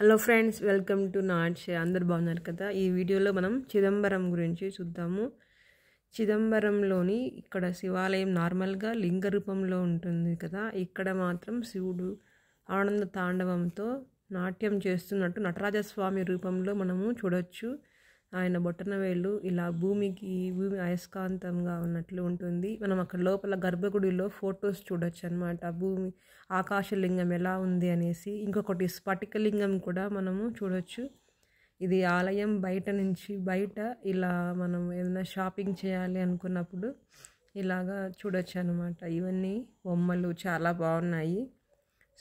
Hello friends, welcome to నాట్స్. అందరు బాగున్నారు కదా. ఈ వీడియోలో మనం చిదంబరం గురించి చూద్దాము. చిదంబరంలోని ఇక్కడ శివాలయం నార్మల్గా లింగ రూపంలో ఉంటుంది కదా. ఇక్కడ మాత్రం శివుడు ఆనంద తాండవంతో నాట్యం చేస్తున్నట్టు నటరాజస్వామి రూపంలో మనము చూడొచ్చు. ఆయన బొట్టనవేలు ఇలా భూమి అయస్కాంతంగా ఉన్నట్లు ఉంటుంది. మనం అక్కడ లోపల గర్భగుడిలో ఫొటోస్ చూడొచ్చు అనమాట. భూమి ఆకాశలింగం ఎలా ఉంది అనేసి. ఇంకొకటి స్ఫటికలింగం కూడా మనము చూడొచ్చు. ఇది ఆలయం బయట ఇలా మనం ఏదైనా షాపింగ్ చేయాలి అనుకున్నప్పుడు ఇలాగా చూడొచ్చు అనమాట. ఇవన్నీ బొమ్మలు చాలా బాగున్నాయి.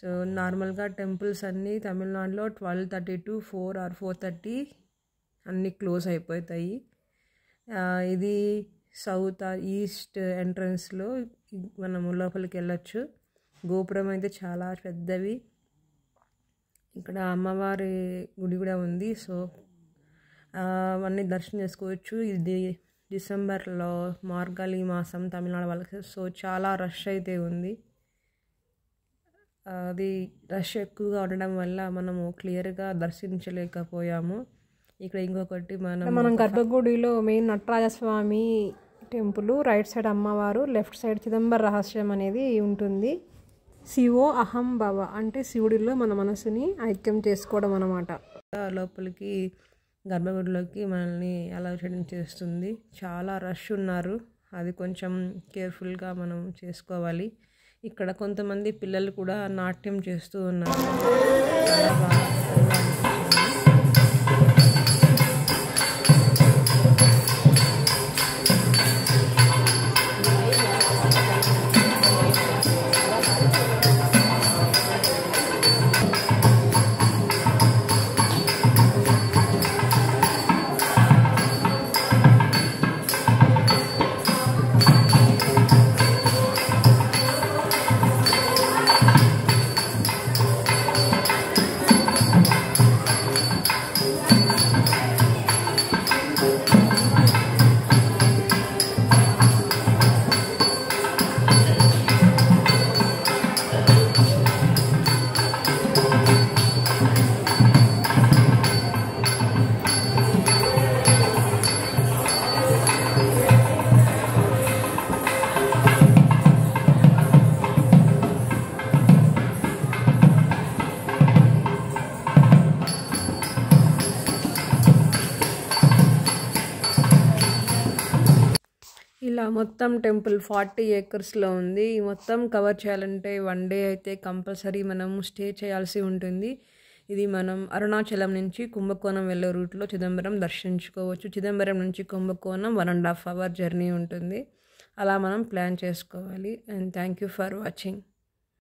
సో నార్మల్గా టెంపుల్స్ అన్నీ తమిళనాడులో 12:30 to 4 or 4:30 అన్నీ క్లోజ్ అయిపోతాయి. ఇది సౌత్ ఆర్ ఈస్ట్ ఎంట్రన్స్లో మనము లోపలికి వెళ్ళొచ్చు. గోపురం అయితే చాలా పెద్దవి. ఇక్కడ అమ్మవారి గుడి కూడా ఉంది. సో అవన్నీ దర్శనం చేసుకోవచ్చు. ఇది డిసెంబర్లో మార్గళి మాసం తమిళనాడు వాళ్ళకి. సో చాలా రష్ అయితే ఉంది. అది రష్ ఎక్కువగా ఉండడం వల్ల మనము క్లియర్గా దర్శించలేకపోయాము. ఇక్కడ ఇంకొకటి మనం గర్భగుడిలో main Natarajaswamy temple, right side అమ్మవారు, లెఫ్ట్ సైడ్ చిదంబర రహస్యం అనేది ఉంటుంది. శివో అహం భవ అంటే శివుడిలో మన మనసుని ఐక్యం చేసుకోవడం అన్నమాట. లోపలికి గర్భగుడిలోకి మనల్ని అలౌ చేయడం చేస్తుంది. చాలా రష్ ఉన్నారు. అది కొంచెం కేర్ఫుల్గా మనం చేసుకోవాలి. ఇక్కడ కొంతమంది పిల్లలు కూడా నాట్యం చేస్తూ ఉన్నారు. చాలా బాగా ఇలా మొత్తం టెంపుల్ 40 acresలో ఉంది. ఈ మొత్తం కవర్ చేయాలంటే 1 day అయితే కంపల్సరీ మనం స్టే చేయాల్సి ఉంటుంది. ఇది మనం అరుణాచలం నుంచి కుంభకోణం వెళ్ళే రూట్లో చిదంబరం దర్శించుకోవచ్చు. చిదంబరం నుంచి కుంభకోణం 1.5 hour జర్నీ ఉంటుంది. అలా మనం ప్లాన్ చేసుకోవాలి. And thank you for watching.